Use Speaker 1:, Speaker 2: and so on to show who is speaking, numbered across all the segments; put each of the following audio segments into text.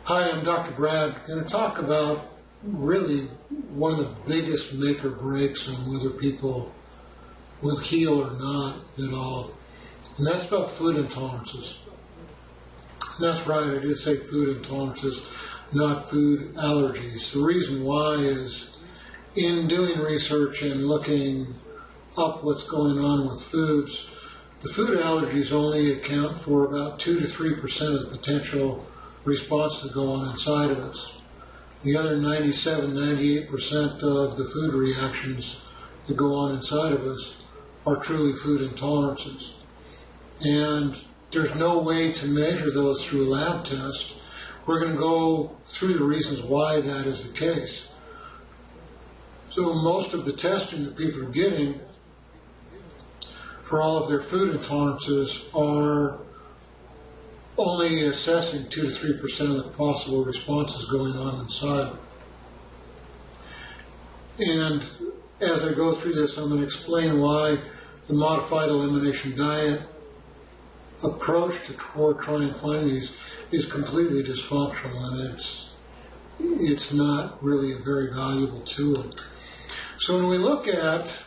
Speaker 1: Hi, I'm Dr. Brad. I'm going to talk about really one of the biggest make or breaks on whether people will heal or not at all. And that's about food intolerances. And that's right, I did say food intolerances, not food allergies. The reason why is in doing research and looking up what's going on with foods, the food allergies only account for about 2 to 3% of the potential response to go on inside of us. The other 97-98% of the food reactions that go on inside of us are truly food intolerances. And there's no way to measure those through a lab test. We're going to go through the reasons why that is the case. So most of the testing that people are getting for all of their food intolerances are only assessing 2 to 3% of the possible responses going on inside. And as I go through this, I'm going to explain why the modified elimination diet approach toward trying to find these is completely dysfunctional, and it's not really a very valuable tool. So when we look at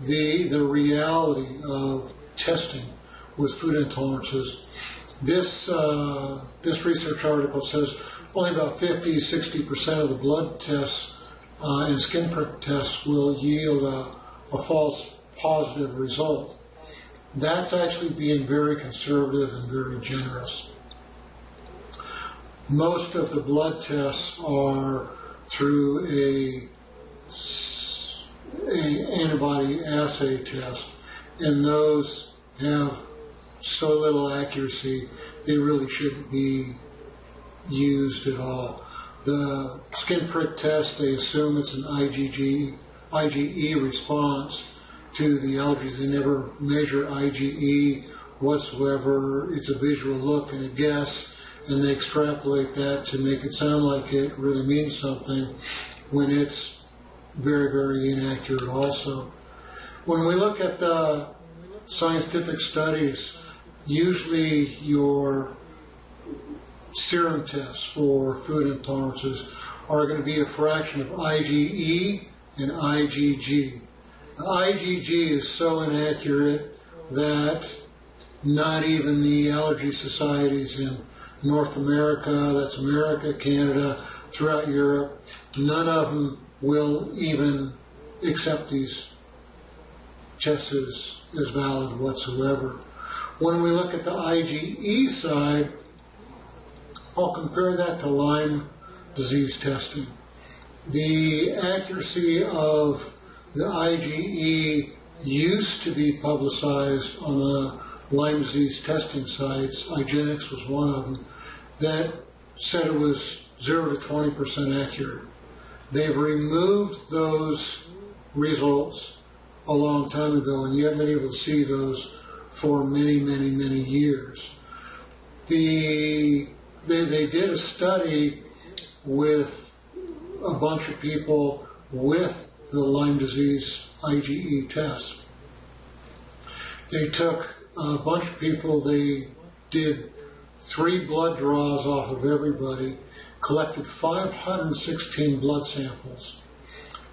Speaker 1: the reality of testing with food intolerances, this research article says only about 50-60% of the blood tests and skin prick tests will yield a false positive result. That's actually being very conservative and very generous. Most of the blood tests are through a antibody assay test, and those have so little accuracy they really shouldn't be used at all. The skin prick test, they assume it's an IgE response to the allergies. They never measure IgE whatsoever. It's a visual look and a guess, and they extrapolate that to make it sound like it really means something when it's very, very inaccurate also. When we look at the scientific studies, usually your serum tests for food intolerances are going to be a fraction of IgE and IgG. The IgG is so inaccurate that not even the allergy societies in North America, that's America, Canada, throughout Europe, none of them will even accept these tests as valid whatsoever. When we look at the IgE side, I'll compare that to Lyme disease testing. The accuracy of the IgE used to be publicized on the Lyme disease testing sites. IGeneX was one of them that said it was 0 to 20% accurate. They've removed those results a long time ago, and you haven't been able to see those for many, many, many years. They did a study with a bunch of people with the Lyme disease IgE test. They took a bunch of people, they did 3 blood draws off of everybody, collected 516 blood samples.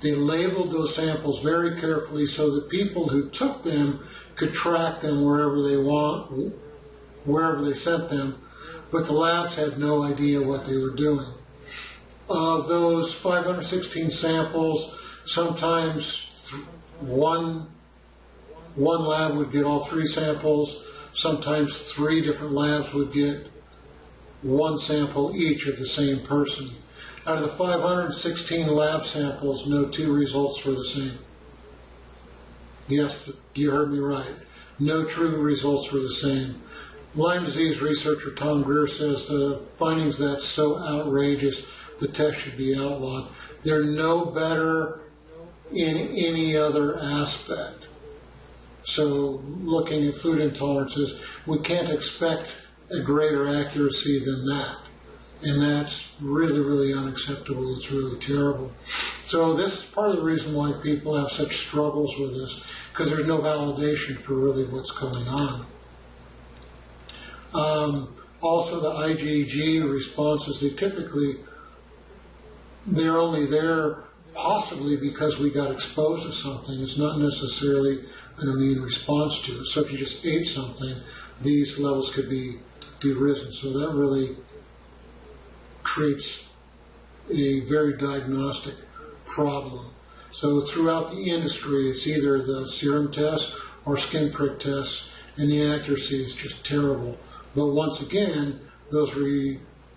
Speaker 1: They labeled those samples very carefully so that people who took them could track them wherever they sent them, but the labs had no idea what they were doing. Of those 516 samples, sometimes one lab would get all 3 samples, sometimes 3 different labs would get 1 sample each of the same person. Out of the 516 lab samples, no 2 results were the same. Yes, you heard me right. No true results were the same. Lyme disease researcher Tom Greer says the findings that's so outrageous, the test should be outlawed. They're no better in any other aspect. So looking at food intolerances, we can't expect a greater accuracy than that. And that's really, really unacceptable. It's really terrible. So this is part of the reason why people have such struggles with this, because there's no validation for really what's going on. Also, the IgG responses, they're only there possibly because we got exposed to something. It's not necessarily an immune response to it. So if you just ate something, these levels could be risen. So that really creates a very diagnostic problem. So throughout the industry, it's either the serum test or skin prick tests, and the accuracy is just terrible. But once again, those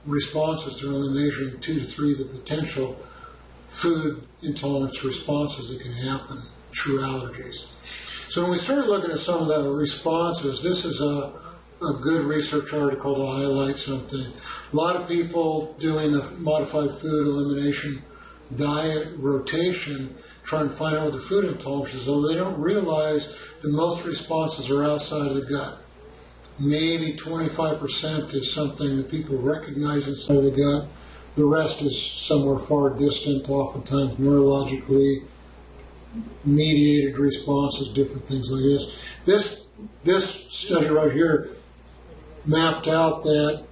Speaker 1: responses, they're only measuring 2 to 3 of the potential food intolerance responses that can happen, true allergies. So when we started looking at some of the responses, this is a good research article to highlight something. A lot of people doing the modified food elimination diet rotation trying to find out what their food intolerance is, although they don't realize that most responses are outside of the gut. Maybe 25% is something that people recognize inside of the gut. The rest is somewhere far distant, oftentimes neurologically mediated responses, different things like this. This study right here mapped out that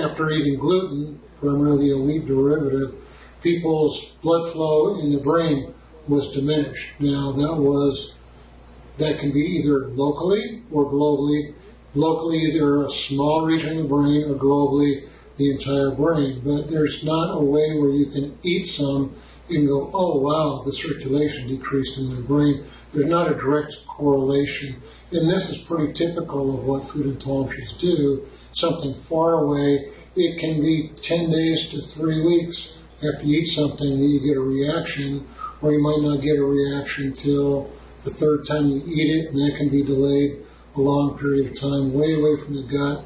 Speaker 1: after eating gluten, primarily a wheat derivative, people's blood flow in the brain was diminished. Now that can be either locally or globally. Locally, either a small region of the brain, or globally the entire brain. But there's not a way where you can eat some and go, oh wow, the circulation decreased in my brain. There's not a direct correlation. And this is pretty typical of what food intolerances do. Something far away, it can be 10 days to 3 weeks after you eat something that you get a reaction, or you might not get a reaction till the third time you eat it, and that can be delayed a long period of time, way away from the gut.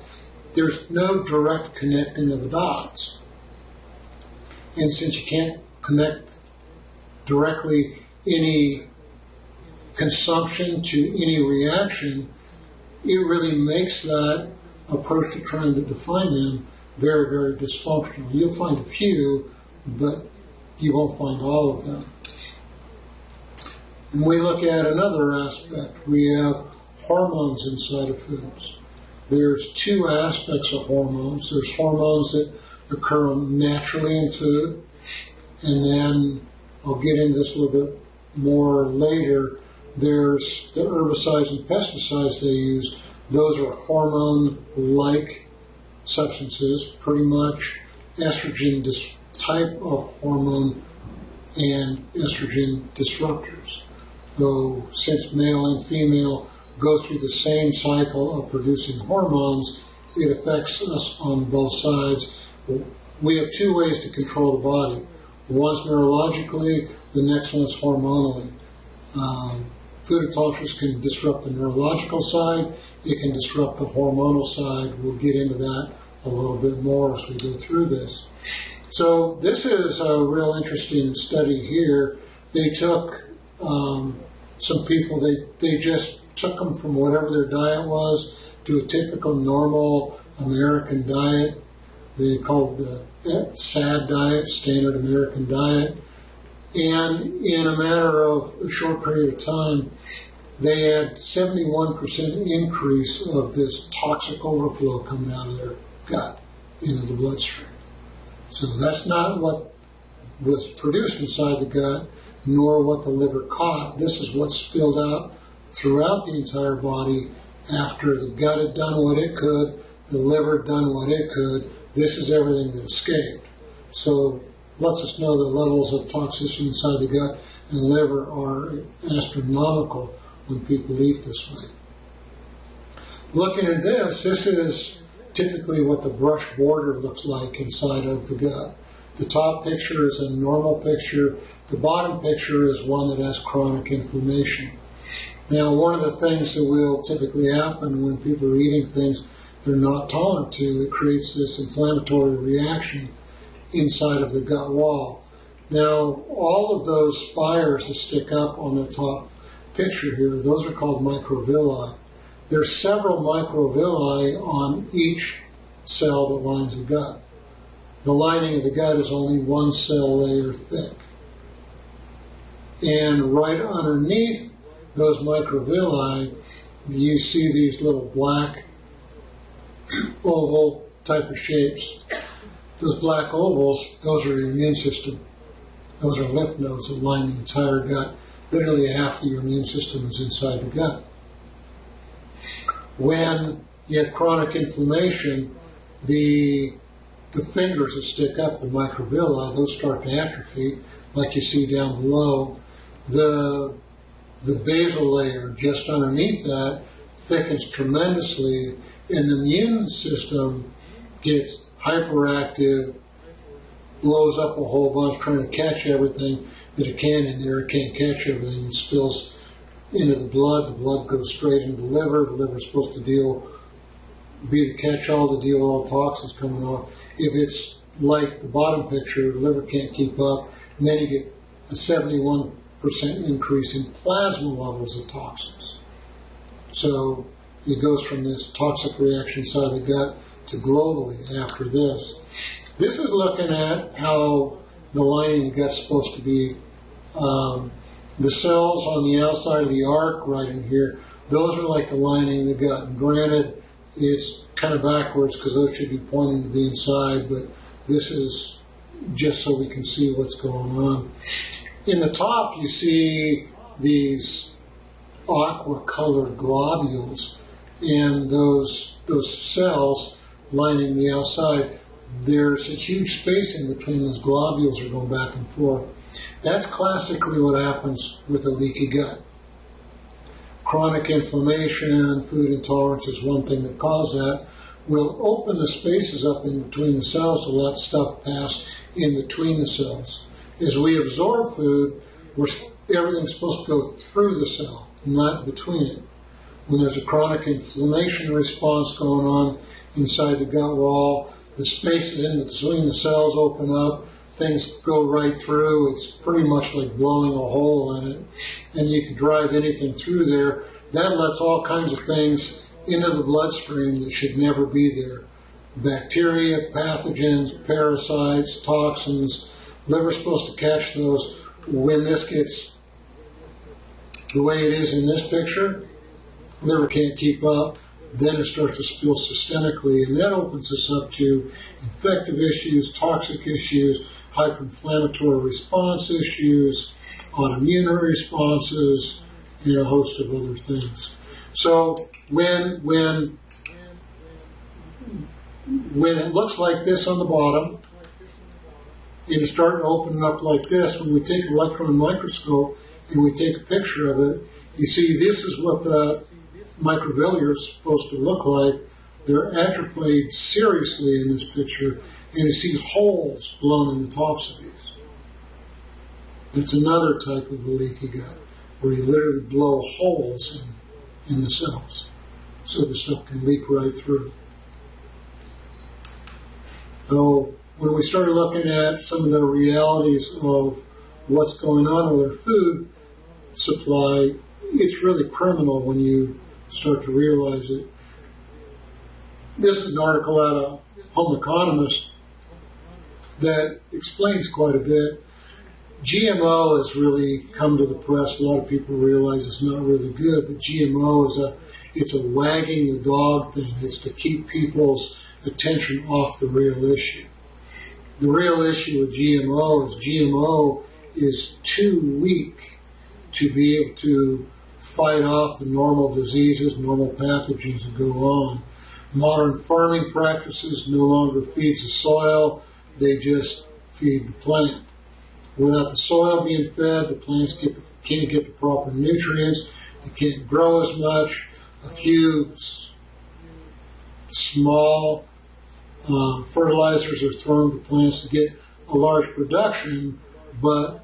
Speaker 1: There's no direct connecting of the dots. And since you can't connect directly any consumption to any reaction, it really makes that approach to trying to define them very, very dysfunctional. You'll find a few, but you won't find all of them. And we look at another aspect. We have hormones inside of foods. There's 2 aspects of hormones. There's hormones that occur naturally in food, and then I'll get into this a little bit more later. There's the herbicides and pesticides they use. Those are hormone-like substances, pretty much estrogen type of hormone and estrogen disruptors. So since male and female go through the same cycle of producing hormones, it affects us on both sides. We have 2 ways to control the body. One's neurologically, the next one's hormonally. Food intolerances can disrupt the neurological side, it can disrupt the hormonal side. We'll get into that a little bit more as we go through this. So this is a real interesting study here. They took some people, they just took them from whatever their diet was to a typical normal American diet. They called the SAD diet, Standard American Diet. And in a matter of a short period of time, they had 71% increase of this toxic overflow coming out of their gut into the bloodstream. So that's not what was produced inside the gut, nor what the liver caught. This is what spilled out throughout the entire body after the gut had done what it could, the liver had done what it could. This is everything that escaped. So lets us know that levels of toxicity inside the gut and liver are astronomical when people eat this way. Looking at this is typically what the brush border looks like inside of the gut. The top picture is a normal picture. The bottom picture is one that has chronic inflammation. Now, one of the things that will typically happen when people are eating things they're not tolerant to, it creates this inflammatory reaction inside of the gut wall. Now, all of those spires that stick up on the top picture here, those are called microvilli. There's several microvilli on each cell that lines the gut. The lining of the gut is only 1 cell layer thick. And right underneath those microvilli, you see these little black oval type of shapes. Those black ovals, those are your immune system. Those are lymph nodes that line the entire gut. Literally half of your immune system is inside the gut. When you have chronic inflammation, the fingers that stick up, the microvilli, those start to atrophy, like you see down below. The basal layer just underneath that thickens tremendously, and the immune system gets hyperactive, blows up a whole bunch, trying to catch everything that it can in there. It can't catch everything. It spills into the blood goes straight into the liver is supposed to be the catch-all to deal with all toxins coming off. If it's like the bottom picture, the liver can't keep up, and then you get a 71% increase in plasma levels of toxins. So it goes from this toxic reaction inside the gut to globally after this. This is looking at how the lining of the gut's supposed to be. The cells on the outside of the arc right in here, those are like the lining of the gut. And granted, it's kind of backwards because those should be pointing to the inside, but this is just so we can see what's going on. In the top, you see these aqua-colored globules, and those cells lining the outside, there's a huge space in between those globules are going back and forth. That's classically what happens with a leaky gut. Chronic inflammation, food intolerance is one thing that causes that. We'll open the spaces up in between the cells to let stuff pass in between the cells. As we absorb food, everything's supposed to go through the cell, not between it. When there's a chronic inflammation response going on inside the gut wall, the spaces in between the cells open up, things go right through. It's pretty much like blowing a hole in it, and you can drive anything through there. That lets all kinds of things into the bloodstream that should never be there. Bacteria, pathogens, parasites, toxins. Liver's supposed to catch those. When this gets the way it is in this picture, liver can't keep up. Then it starts to spill systemically, and that opens us up to infective issues, toxic issues, hyperinflammatory response issues, autoimmune responses, and a host of other things. So when it looks like this on the bottom, and it's starting to open up like this, when we take an electron microscope and we take a picture of it, you see this is what the microvilli are supposed to look like. They're atrophied seriously in this picture, and you see holes blown in the tops of these. It's another type of a leaky gut, where you literally blow holes in the cells so the stuff can leak right through. So when we started looking at some of the realities of what's going on with our food supply, it's really criminal when you start to realize it. This is an article out of Home Economist that explains quite a bit. GMO has really come to the press. A lot of people realize it's not really good, but GMO it's a wagging the dog thing. It's to keep people's attention off the real issue. The real issue with GMO is too weak to be able to fight off the normal diseases, normal pathogens that go on. Modern farming practices no longer feeds the soil, they just feed the plant. Without the soil being fed, the plants can't get the proper nutrients, they can't grow as much. A few small fertilizers are thrown to plants to get a large production, but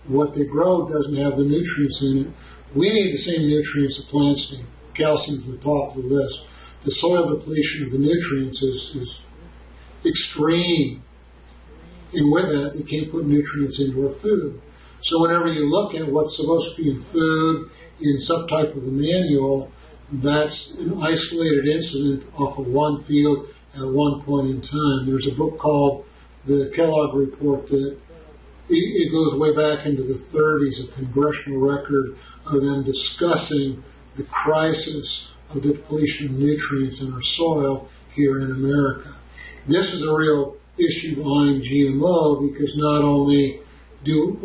Speaker 1: what they grow doesn't have the nutrients in it. We need the same nutrients the plants need. Calcium's the top of the list. The soil depletion of the nutrients is extreme. And with that, they can't put nutrients into our food. So whenever you look at what's supposed to be in food in some type of a manual, that's an isolated incident off of one field at one point in time. There's a book called the Kellogg Report that it goes way back into the 30s, a congressional record of them discussing the crisis of the depletion of nutrients in our soil here in America. This is a real issue behind GMO, because not only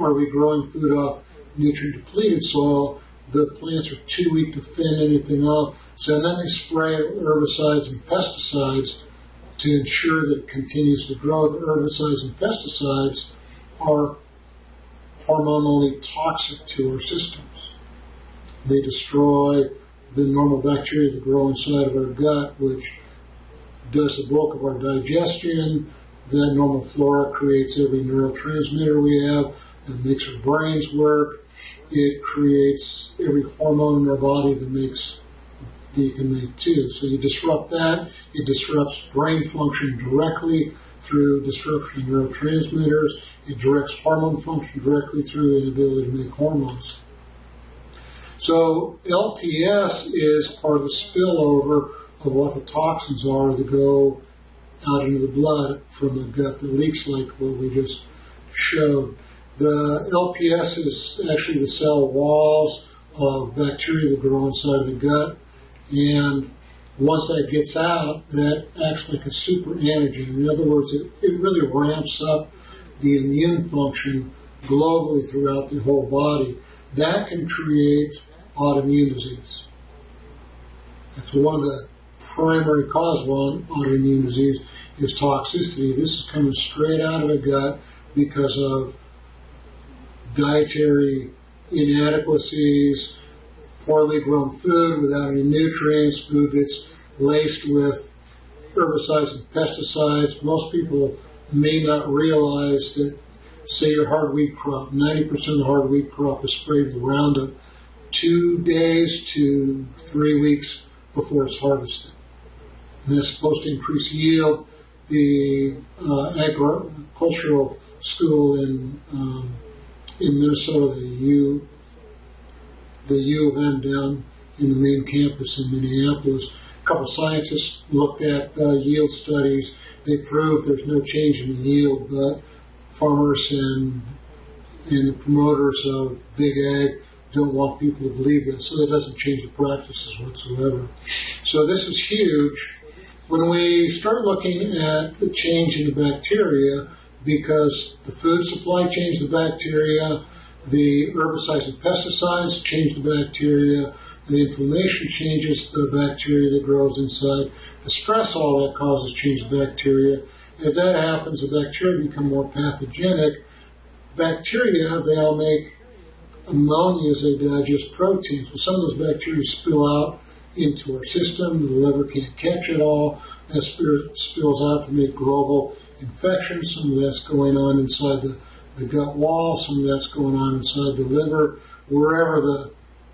Speaker 1: are we growing food off nutrient-depleted soil, the plants are too weak to fend anything off, so then they spray herbicides and pesticides to ensure that it continues to grow. The herbicides and pesticides are hormonally toxic to our systems. They destroy the normal bacteria that grow inside of our gut, which does the bulk of our digestion. That normal flora creates every neurotransmitter we have that makes our brains work. It creates every hormone in our body that you can make too. So you disrupt that, it disrupts brain function directly through disruption of neurotransmitters. It directs hormone function directly through inability to make hormones. So LPS is part of the spillover of what the toxins are that go out into the blood from the gut that leaks, like what we just showed. The LPS is actually the cell walls of bacteria that grow inside of the gut, and once that gets out, that acts like a super antigen. In other words, it really ramps up the immune function globally throughout the whole body. That can create autoimmune disease. That's one of the primary causes of autoimmune disease is toxicity. This is coming straight out of the gut because of dietary inadequacies, poorly grown food without any nutrients, food that's laced with herbicides and pesticides. Most people may not realize that, say your hard wheat crop, 90% of the hard wheat crop is sprayed with Roundup 2 days to 3 weeks before it's harvested. And that's supposed to increase yield. The agricultural school in Minnesota, the U of M down in the main campus in Minneapolis, a couple of scientists looked at yield studies. They proved there's no change in the yield, but farmers and the promoters of big ag don't want people to believe that, so that doesn't change the practices whatsoever. So this is huge. When we start looking at the change in the bacteria, because the food supply changed the bacteria, the herbicides and pesticides change the bacteria, the inflammation changes the bacteria that grows inside, the stress all that causes change the bacteria. As that happens, the bacteria become more pathogenic. Bacteria, they all make ammonia as they digest proteins. Well, some of those bacteria spill out into our system. The liver can't catch it all. That spills out to make global infections. Some of that's going on inside the gut wall. Some of that's going on inside the liver. Wherever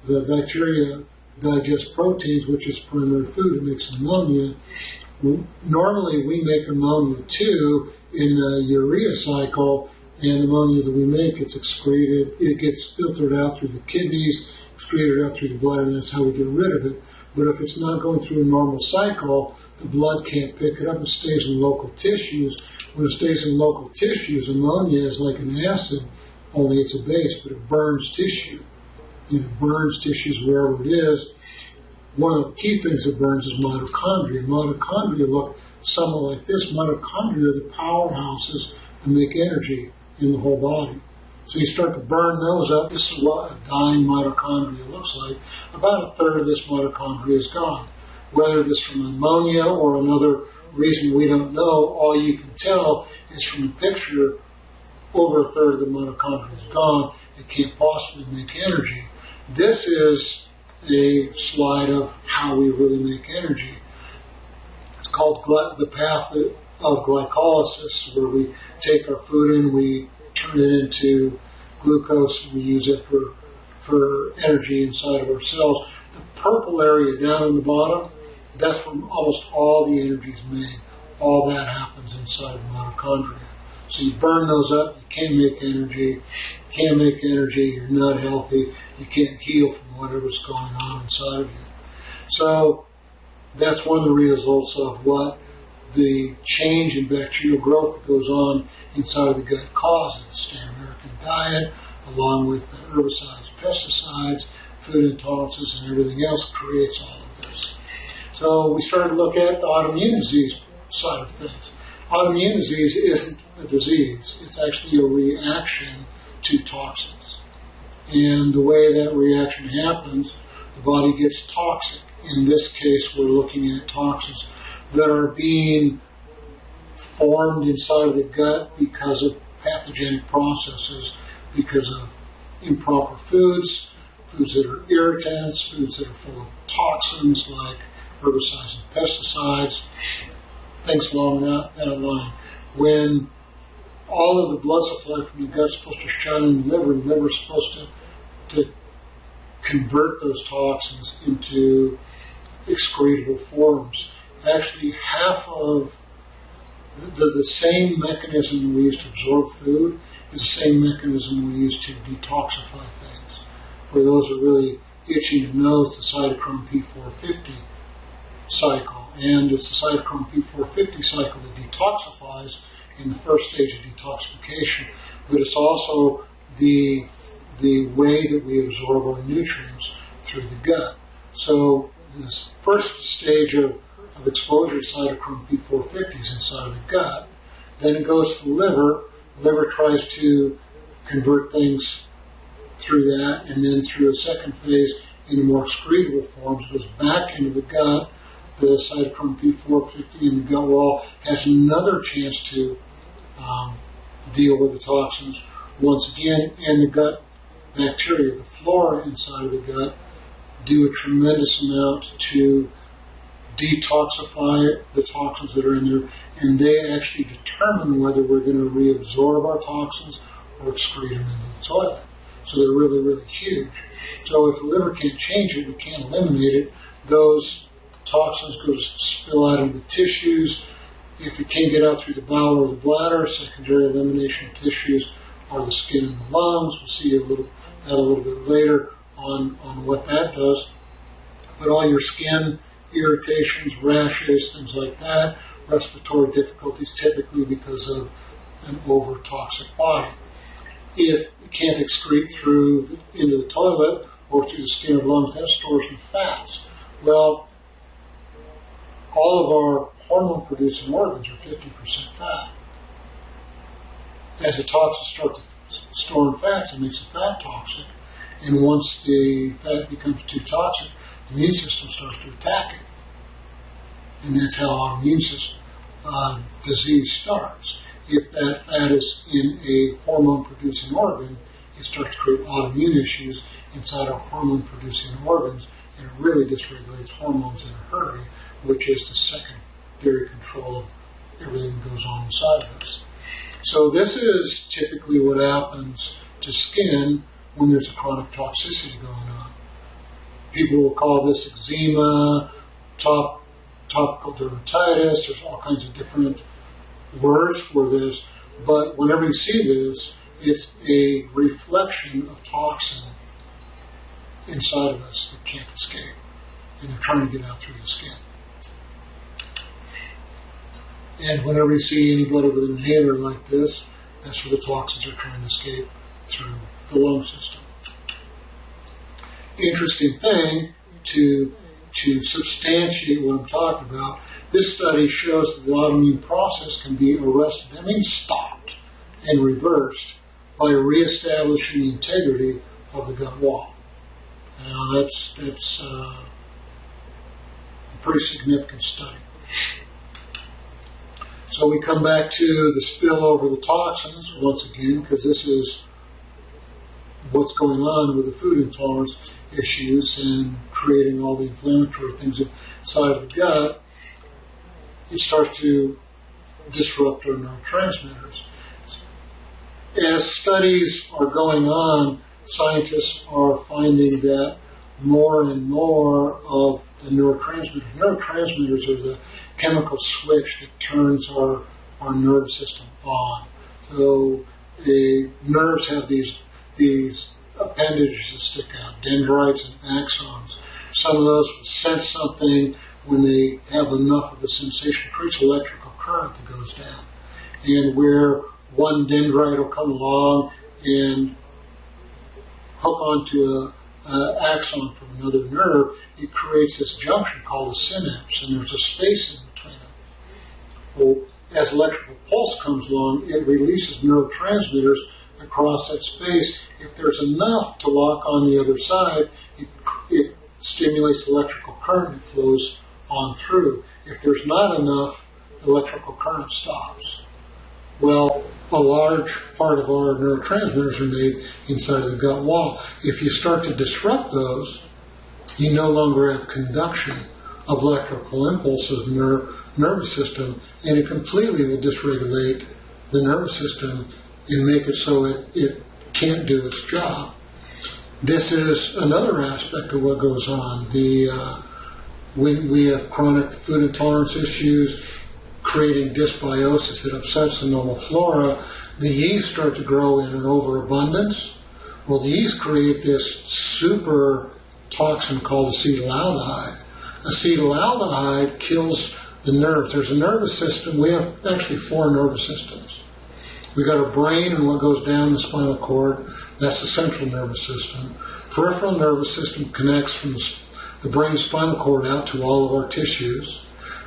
Speaker 1: the bacteria digest proteins, which is primary food, it makes ammonia. Normally, we make ammonia too in the urea cycle, and the ammonia that we make gets excreted. It gets filtered out through the kidneys, excreted out through the blood, and that's how we get rid of it. But if it's not going through a normal cycle, the blood can't pick it up. It stays in local tissues. When it stays in local tissues, ammonia is like an acid, only it's a base, but it burns tissue. And it burns tissues wherever it is. One of the key things that burns is mitochondria. Mitochondria look somewhat like this. Mitochondria are the powerhouses that make energy in the whole body. So you start to burn those up. This is what a dying mitochondria looks like. About a third of this mitochondria is gone. Whether it's from ammonia or another reason we don't know, all you can tell is from the picture, over a third of the mitochondria is gone. It can't possibly make energy. This is a slide of how we really make energy. It's called the path of glycolysis, where we take our food in, we turn it into glucose, and we use it for energy inside of our cells. The purple area down in the bottom, that's where almost all the energy is made. All that happens inside of the mitochondria. So you burn those up, you can't make energy. Can't make energy, you're not healthy, you can't heal from whatever's going on inside of you. So that's one of the results of what the change in bacterial growth that goes on inside of the gut causes. The standard American diet, along with the herbicides, pesticides, food intolerances, and everything else creates all of this. So we started to look at the autoimmune disease side of things. Autoimmune disease isn't a disease. It's actually a reaction to toxins. And the way that reaction happens, the body gets toxic. In this case, we're looking at toxins that are being formed inside of the gut because of pathogenic processes, because of improper foods, foods that are irritants, foods that are full of toxins like herbicides and pesticides, things along that line. When all of the blood supply from the gut is supposed to shut in the liver, and the liver is supposed to convert those toxins into excretable forms. Actually, half of the same mechanism we use to absorb food is the same mechanism we use to detoxify things. For those who are really itching to know, it's the cytochrome P450 cycle. And it's the cytochrome P450 cycle that detoxifies in the first stage of detoxification. But it's also the way that we absorb our nutrients through the gut. So this first stage of exposure to cytochrome P450 is inside of the gut. Then it goes to the liver. The liver tries to convert things through that, and then through a second phase into more excretable forms, goes back into the gut. The cytochrome P450 in the gut wall has another chance to deal with the toxins once again, and the gut bacteria, the flora inside of the gut, do a tremendous amount to detoxify the toxins that are in there, and they actually determine whether we're going to reabsorb our toxins or excrete them into the toilet. So they're really, really huge. So if the liver can't change it, we can't eliminate it, those toxins go to spill out into the tissues. If it can't get out through the bowel or the bladder, secondary elimination tissues are the skin and the lungs. We'll see that a little bit later on what that does. But all your skin irritations, rashes, things like that, respiratory difficulties, typically because of an over-toxic body. If it can't excrete into the toilet or through the skin or lungs, that stores in fats. Well, all of our hormone-producing organs are 50% fat. As the toxins start to store in fats, it makes the fat toxic. And once the fat becomes too toxic, the immune system starts to attack it. And that's how autoimmune disease starts. If that fat is in a hormone-producing organ, it starts to create autoimmune issues inside our hormone-producing organs, and it really dysregulates hormones in a hurry, which is the secondary control of everything that goes on inside of us. So this is typically what happens to skin when there's a chronic toxicity going on. People will call this eczema, topical dermatitis. There's all kinds of different words for this, but whenever you see this, it's a reflection of toxin inside of us that can't escape, and they're trying to get out through the skin. And whenever you see anybody with an inhaler like this, that's where the toxins are trying to escape through the lung system. Interesting thing to substantiate what I'm talking about, this study shows that the autoimmune process can be arrested, that means stopped and reversed, by reestablishing the integrity of the gut wall. Now that's a pretty significant study. So we come back to the spill over the toxins once again, because this is what's going on with the food intolerance issues and creating all the inflammatory things inside of the gut. It starts to disrupt our neurotransmitters. As studies are going on, scientists are finding that more and more of the neurotransmitters are the chemical switch that turns our nervous system on. So the nerves have these appendages that stick out, dendrites and axons. Some of those will sense something when they have enough of a sensation, creates electrical current that goes down. And where one dendrite will come along and hook onto axon from another nerve, it creates this junction called a synapse, and there's a space in between them. Well, as electrical pulse comes along, it releases neurotransmitters across that space. If there's enough to lock on the other side, it stimulates electrical current that flows on through. If there's not enough, electrical current stops. Well, a large part of our neurotransmitters are made inside of the gut wall. If you start to disrupt those, you no longer have conduction of electrical impulses in the nervous system, and it completely will dysregulate the nervous system and make it so it can't do its job. This is another aspect of what goes on. When we have chronic food intolerance issues, creating dysbiosis that upsets the normal flora, the yeast start to grow in an overabundance. Well, the yeast create this super toxin called acetaldehyde. Acetaldehyde kills the nerves. There's a nervous system. We have actually 4 nervous systems. We got our brain and what goes down the spinal cord. That's the central nervous system. Peripheral nervous system connects from the brain spinal cord out to all of our tissues.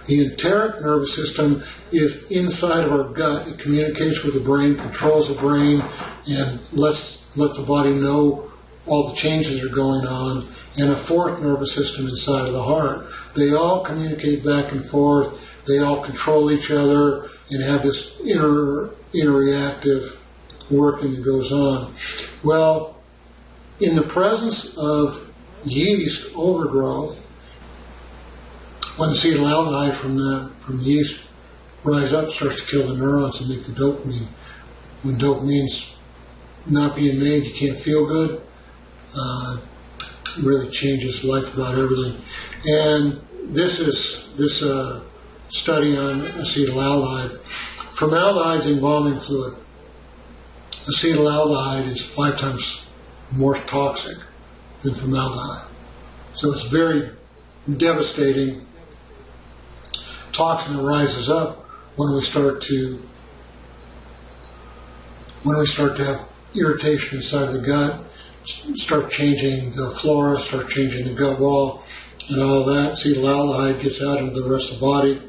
Speaker 1: The enteric nervous system is inside of our gut. It communicates with the brain, controls the brain, and lets the body know all the changes that are going on. And a 4th nervous system inside of the heart. They all communicate back and forth. They all control each other and have this interreactive working that goes on. Well, in the presence of yeast overgrowth, when the acetaldehyde from the yeast rise up, starts to kill the neurons and make the dopamine. When dopamine's not being made, you can't feel good. Really changes life about everything. And this study on acetaldehyde. Formaldehyde is embalming fluid. Acetaldehyde is 5 times more toxic than formaldehyde. So it's very devastating toxin that rises up when we start to have irritation inside the gut, start changing the flora, start changing the gut wall, and all that. Acetaldehyde gets out into the rest of the body.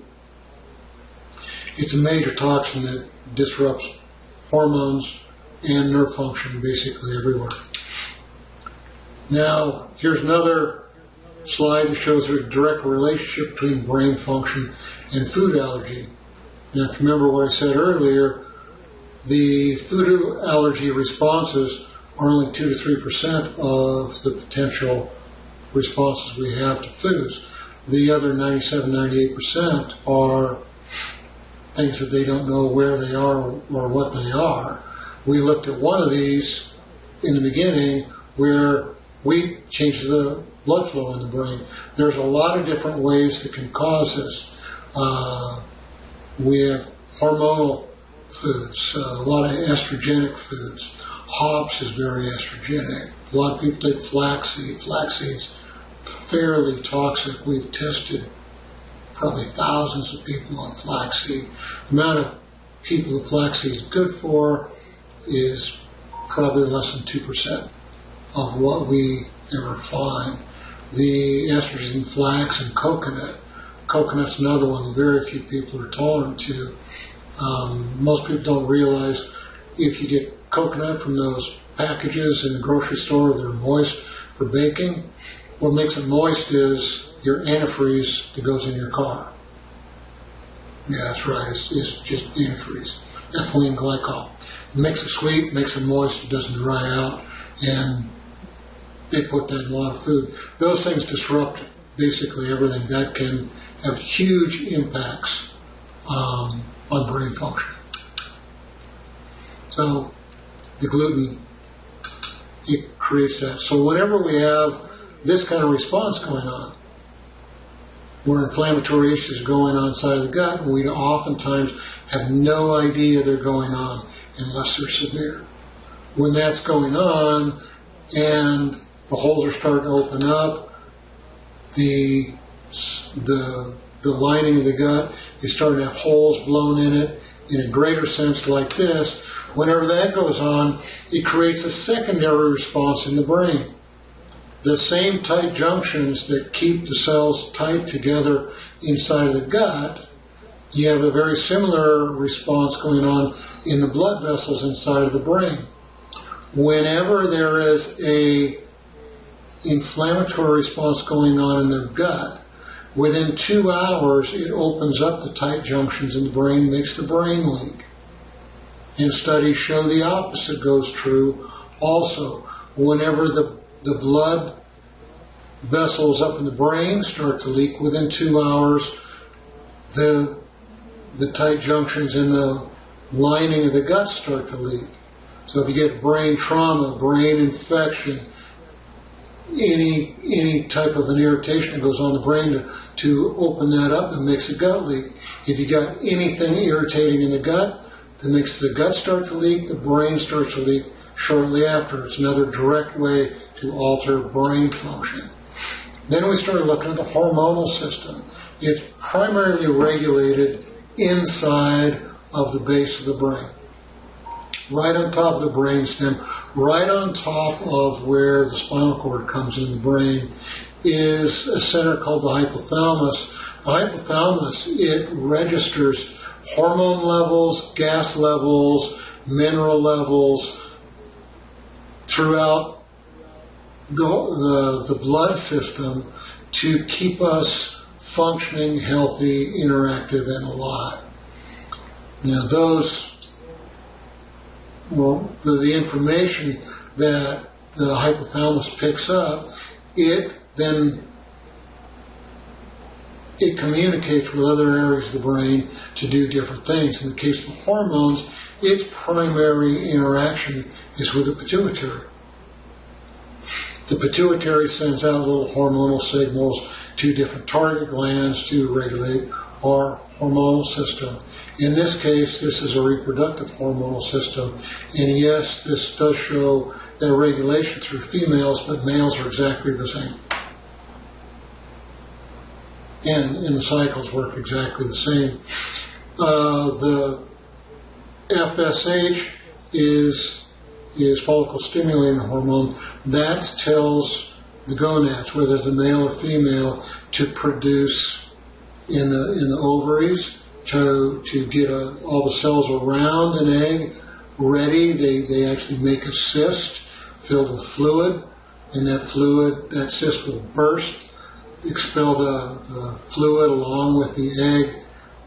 Speaker 1: It's a major toxin that disrupts hormones and nerve function basically everywhere. Now, here's another slide that shows a direct relationship between brain function and food allergy. Now, if you remember what I said earlier, the food allergy responses are only 2 to 3% of the potential responses we have to foods. The other 97-98% are things that they don't know where they are or what they are. We looked at one of these in the beginning where wheat changes the blood flow in the brain. There's a lot of different ways that can cause this. We have hormonal foods, a lot of estrogenic foods. Hops is very estrogenic. A lot of people take flaxseed. Flaxseed's fairly toxic. We've tested probably thousands of people on flaxseed. The amount of people that flaxseed is good for is probably less than 2% of what we ever find. The estrogen in flax and coconut. Coconut's another one very few people are tolerant to. Most people don't realize if you get coconut from those packages in the grocery store that are moist for baking, what makes it moist is your antifreeze that goes in your car. Yeah, that's right, it's just antifreeze, ethylene glycol. It makes it sweet, makes it moist, it doesn't dry out, and they put that in a lot of food. Those things disrupt basically everything. That can have huge impacts on brain function. So the gluten, it creates that. So whenever we have this kind of response going on, where inflammatory issues going on inside of the gut, we oftentimes have no idea they're going on unless they're severe. When that's going on and the holes are starting to open up, the lining of the gut is starting to have holes blown in it in a greater sense like this. Whenever that goes on, it creates a secondary response in the brain. The same tight junctions that keep the cells tight together inside of the gut, you have a very similar response going on in the blood vessels inside of the brain. Whenever there is a inflammatory response going on in the gut, within 2 hours it opens up the tight junctions in the brain, makes the brain leak. And studies show the opposite goes true also. Whenever the blood vessels up in the brain start to leak, within 2 hours the tight junctions in the lining of the gut start to leak. So if you get brain trauma, brain infection, any type of an irritation that goes on the brain to open that up and makes the gut leak. If you got anything irritating in the gut that makes the gut start to leak, the brain starts to leak shortly after. It's another direct way to alter brain function. Then we started looking at the hormonal system. It's primarily regulated inside of the base of the brain, right on top of the brainstem, right on top of where the spinal cord comes in the brain, is a center called the hypothalamus. The hypothalamus, it registers hormone levels, gas levels, mineral levels throughout the blood system to keep us functioning, healthy, interactive, and alive. Now the information that the hypothalamus picks up, it communicates with other areas of the brain to do different things. In the case of the hormones, its primary interaction is with the pituitary. The pituitary sends out little hormonal signals to different target glands to regulate our hormonal system. In this case, this is a reproductive hormonal system, and yes, this does show that regulation through females, but males are exactly the same. And the cycles work exactly the same. The FSH is follicle stimulating hormone. That tells the gonads, whether it's male or female, to produce in the ovaries, to get all the cells around an egg ready. They actually make a cyst filled with fluid, and that cyst will burst, expel the fluid along with the egg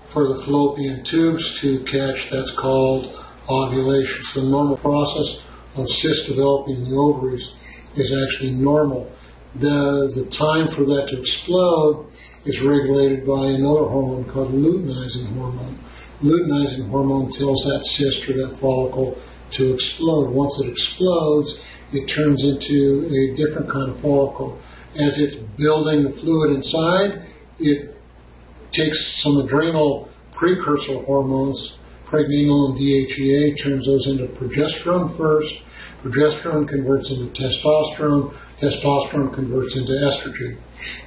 Speaker 1: for the fallopian tubes to catch. That's called ovulation. So the normal process of cyst developing in the ovaries is actually normal. The time for that to explode is regulated by another hormone called luteinizing hormone. Luteinizing hormone tells that cyst or that follicle to explode. Once it explodes, it turns into a different kind of follicle. As it's building the fluid inside, it takes some adrenal precursor hormones, Pregnenolone and DHEA, turns those into progesterone first. Progesterone converts into testosterone. Testosterone converts into estrogen.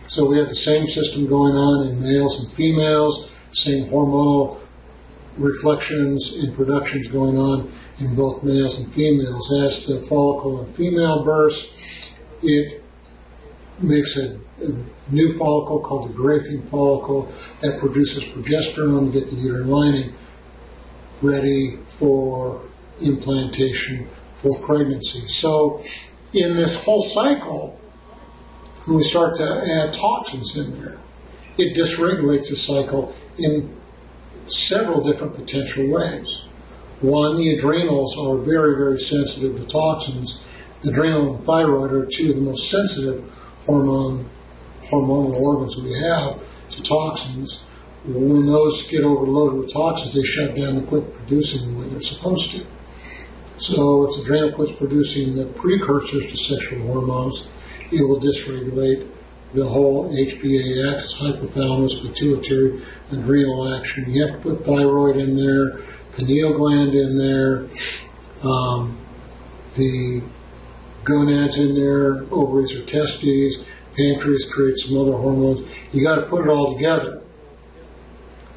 Speaker 1: So we have the same system going on in males and females, same hormonal reflections and productions going on in both males and females. As the follicle in female bursts, it makes a new follicle called the Graafian follicle that produces progesterone to get the uterine lining ready for implantation for pregnancy. So in this whole cycle, when we start to add toxins in there, it dysregulates the cycle in several different potential ways. One, the adrenals are very, very sensitive to toxins. The adrenal and thyroid are two of the most sensitive hormonal organs we have to toxins. When those get overloaded with toxins, they shut down and quit producing the way they're supposed to. So if the adrenal quits producing the precursors to sexual hormones, it will dysregulate the whole HPA axis, hypothalamus, pituitary, adrenal action. You have to put thyroid in there, pineal gland in there, the gonads in there, ovaries or testes, pancreas creates some other hormones. You got to put it all together.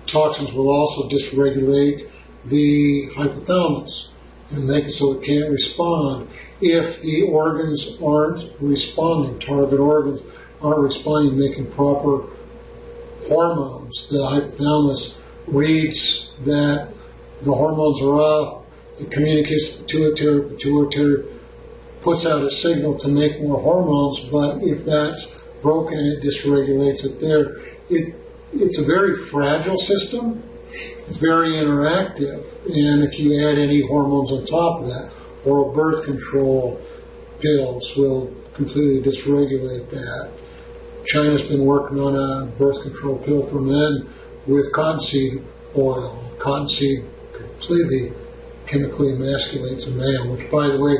Speaker 1: Toxins will also dysregulate the hypothalamus. and make it so it can't respond. If the organs aren't responding, target organs aren't responding, making proper hormones, the hypothalamus reads that the hormones are off, it communicates to the pituitary puts out a signal to make more hormones, but if that's broken, it dysregulates it there. It's a very fragile system. It's very interactive, and if you add any hormones on top of that, oral birth control pills will completely dysregulate that. China's been working on a birth control pill for men with cottonseed oil. Cottonseed completely chemically emasculates a male, which, by the way,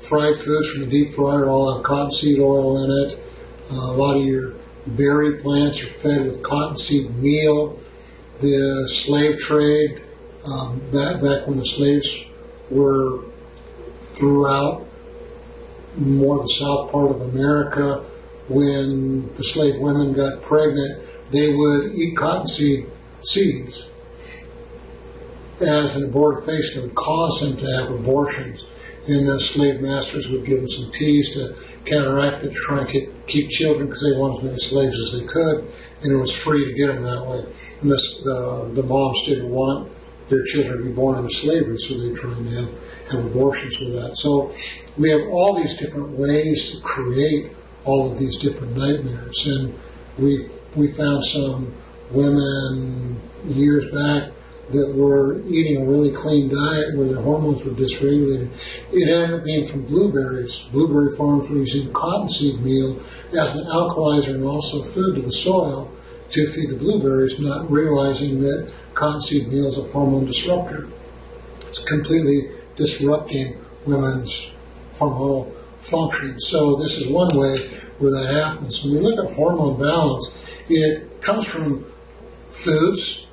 Speaker 1: fried foods from the deep fryer all have cottonseed oil in it. A lot of your berry plants are fed with cottonseed meal. The slave trade, back when the slaves were throughout more the south part of America, when the slave women got pregnant, they would eat cottonseed seeds as an abortifacient. It would cause them to have abortions. And the slave masters would give them some teas to counteract it, to try and keep children, because they wanted as many slaves as they could, and it was free to get them that way. And the moms didn't want their children to be born into slavery, so they tried to have abortions with that. So we have all these different ways to create all of these different nightmares. And we found some women years back that were eating a really clean diet where their hormones were dysregulated. It ended up being from blueberries. Blueberry farms were using cottonseed meal as an alkalizer and also food to the soil to feed the blueberries, not realizing that cottonseed meal is a hormone disruptor. It's completely disrupting women's hormonal function. So this is one way where that happens. When we look at hormone balance, it comes from foods.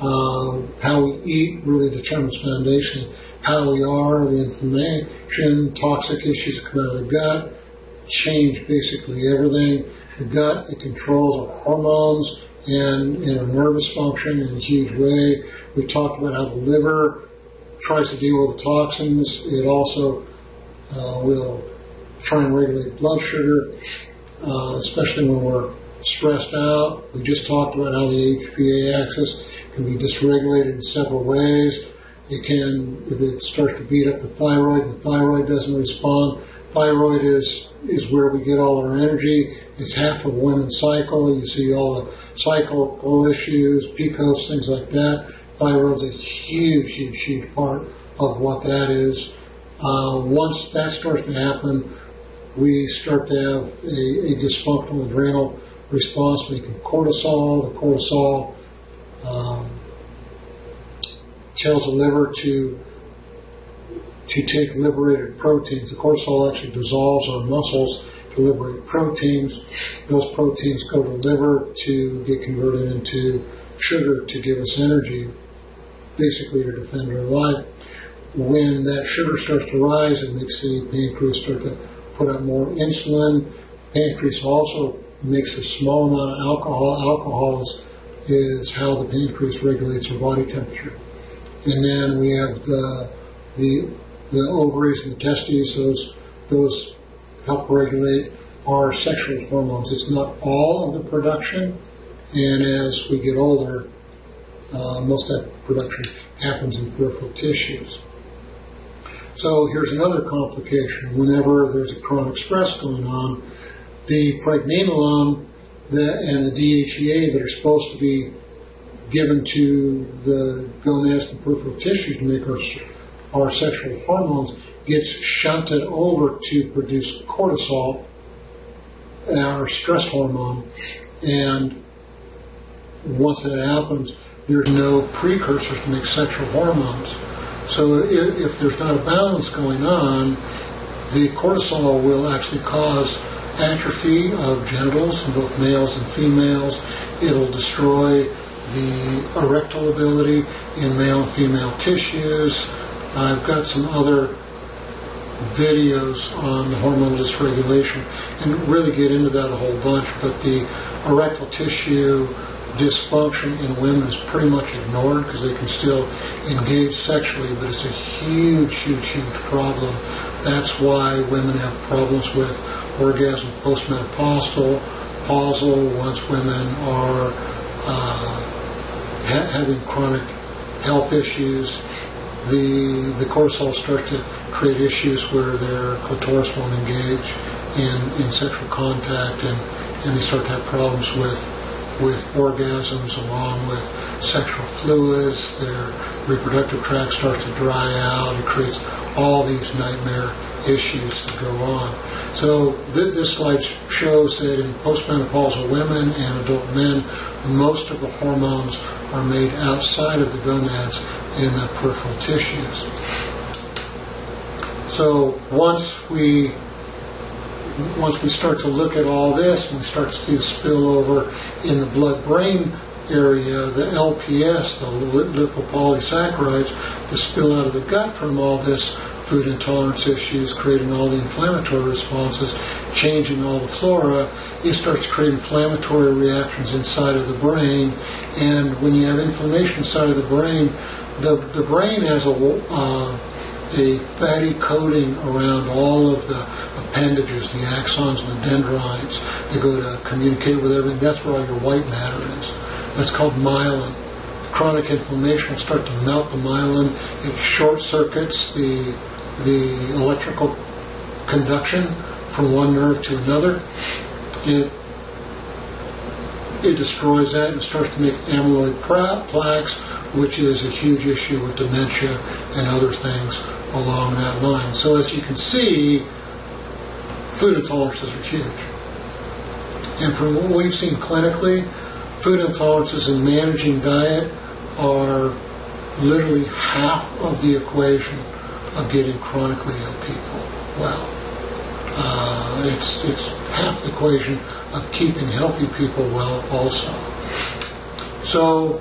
Speaker 1: How we eat really determines foundation. How we are, the inflammation, toxic issues that come out of the gut, change basically everything. The gut, it controls our hormones and our nervous function in a huge way. We talked about how the liver tries to deal with the toxins. It also will try and regulate blood sugar, especially when we're stressed out. We just talked about how the HPA axis can be dysregulated in several ways. It can, if it starts to beat up the thyroid and the thyroid doesn't respond. Thyroid is where we get all our energy. It's half of a women's cycle. You see all the cyclical issues, PCOS, things like that. Thyroid's a huge, huge, huge part of what that is. Once that starts to happen, we start to have a dysfunctional adrenal response making cortisol. The cortisol tells the liver to take liberated proteins. The cortisol actually dissolves our muscles to liberate proteins. Those proteins go to the liver to get converted into sugar to give us energy, basically to defend our life. When that sugar starts to rise, it makes the pancreas start to put out more insulin. Pancreas also makes a small amount of alcohol. Alcohol is how the pancreas regulates our body temperature. And then we have the ovaries and the testes. Those help regulate our sexual hormones. It's not all of the production, and as we get older, most of that production happens in peripheral tissues. So here's another complication. Whenever there's a chronic stress going on, the Pregnenolone and the DHEA that are supposed to be given to the gonads and peripheral tissues to make our sexual hormones gets shunted over to produce cortisol, our stress hormone. And once that happens, there's no precursors to make sexual hormones. So if there's not a balance going on, the cortisol will actually cause atrophy of genitals in both males and females. It'll destroy the erectile ability in male and female tissues. I've got some other videos on the hormonal dysregulation and really get into that a whole bunch, but the erectile tissue dysfunction in women is pretty much ignored because they can still engage sexually, but it's a huge, huge, huge problem. That's why women have problems with orgasm postmenopausal, once women are having chronic health issues. The cortisol starts to create issues where their clitoris won't engage in sexual contact, and they start to have problems with orgasms along with sexual fluids. Their reproductive tract starts to dry out. It creates all these nightmare issues that go on. So this slide shows that in postmenopausal women and adult men, most of the hormones are made outside of the gonads in the peripheral tissues. So once we start to look at all this and we start to see the spillover in the blood-brain area, the LPS, the lipopolysaccharides, that spill out of the gut from all this food intolerance issues, creating all the inflammatory responses, changing all the flora, it starts to create inflammatory reactions inside of the brain. And when you have inflammation inside of the brain has a fatty coating around all of the appendages, the axons and the dendrites that go to communicate with everything. That's where all your white matter is. That's called myelin. Chronic inflammation will start to melt the myelin. It short circuits the electrical conduction from one nerve to another. It destroys that and starts to make amyloid plaques, which is a huge issue with dementia and other things along that line. So as you can see, food intolerances are huge. And from what we've seen clinically, food intolerances and managing diet are literally half of the equation of getting chronically ill people well. It's half the equation of keeping healthy people well also. So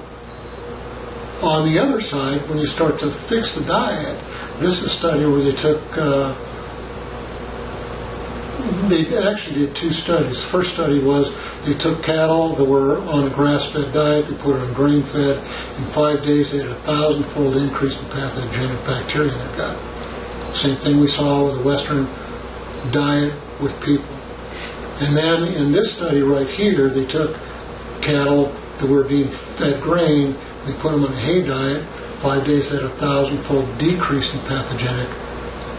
Speaker 1: on the other side, when you start to fix the diet, this is a study where they took, they actually did two studies. The first study was they took cattle that were on a grass-fed diet, they put it on grain-fed. In 5 days, they had a 1,000-fold increase in pathogenic bacteria in their gut. Same thing we saw with the Western diet with people. And then in this study right here, they took cattle that were being fed grain, they put them on a hay diet. 5 days, they had a 1,000-fold decrease in pathogenic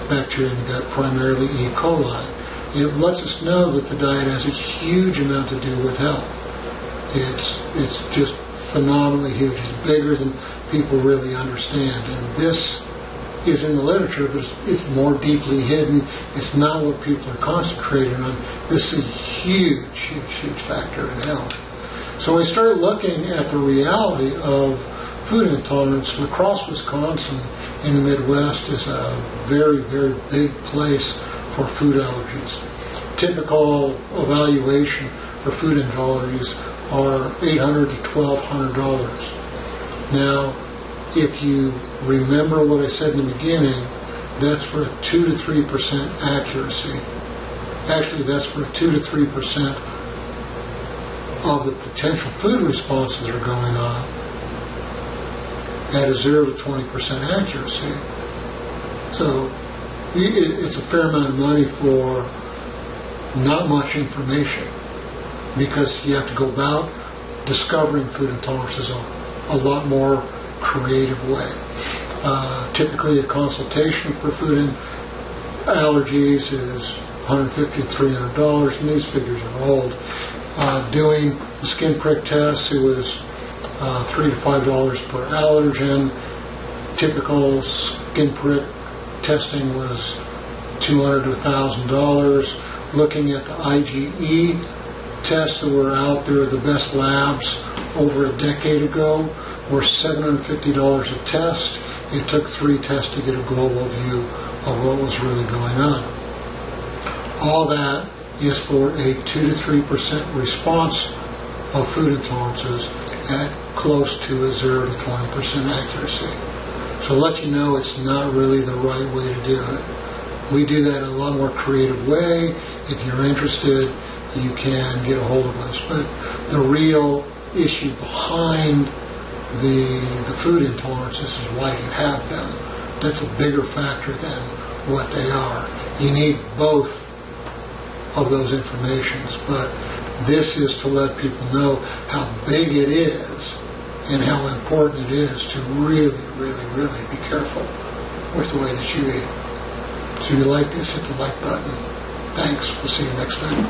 Speaker 1: bacteria in the gut, primarily E. coli. It lets us know that the diet has a huge amount to do with health. It's just phenomenally huge. It's bigger than people really understand. And this is in the literature, but it's more deeply hidden. It's not what people are concentrating on. This is a huge, huge, huge factor in health. So we started looking at the reality of food intolerance. La Crosse, Wisconsin in the Midwest is a very, very big place for food allergies. Typical evaluation for food allergies are $800 to $1,200. Now, if you remember what I said in the beginning, that's for a 2 to 3% accuracy. Actually, that's for 2 to 3% of the potential food responses that are going on at a 0 to 20% accuracy. So it's a fair amount of money for not much information, because you have to go about discovering food intolerances a lot more creative way. Typically a consultation for food allergies is $150 to $300, and these figures are old. Doing the skin prick test, it was $3 to $5 per allergen. Typical skin prick testing was $200 to $1,000. Looking at the IgE tests that were out there, the best labs over a decade ago were $750 a test. It took 3 tests to get a global view of what was really going on. All that is for a 2 to 3% response of food intolerances at close to a 0 to 20% accuracy. So to let you know, it's not really the right way to do it. We do that in a lot more creative way. If you're interested, you can get a hold of us. But the real issue behind the food intolerances is why you have them. That's a bigger factor than what they are. You need both of those informations, but this is to let people know how big it is and how important it is to really, really, really be careful with the way that you eat. So if you like this, hit the like button. Thanks. We'll see you next time.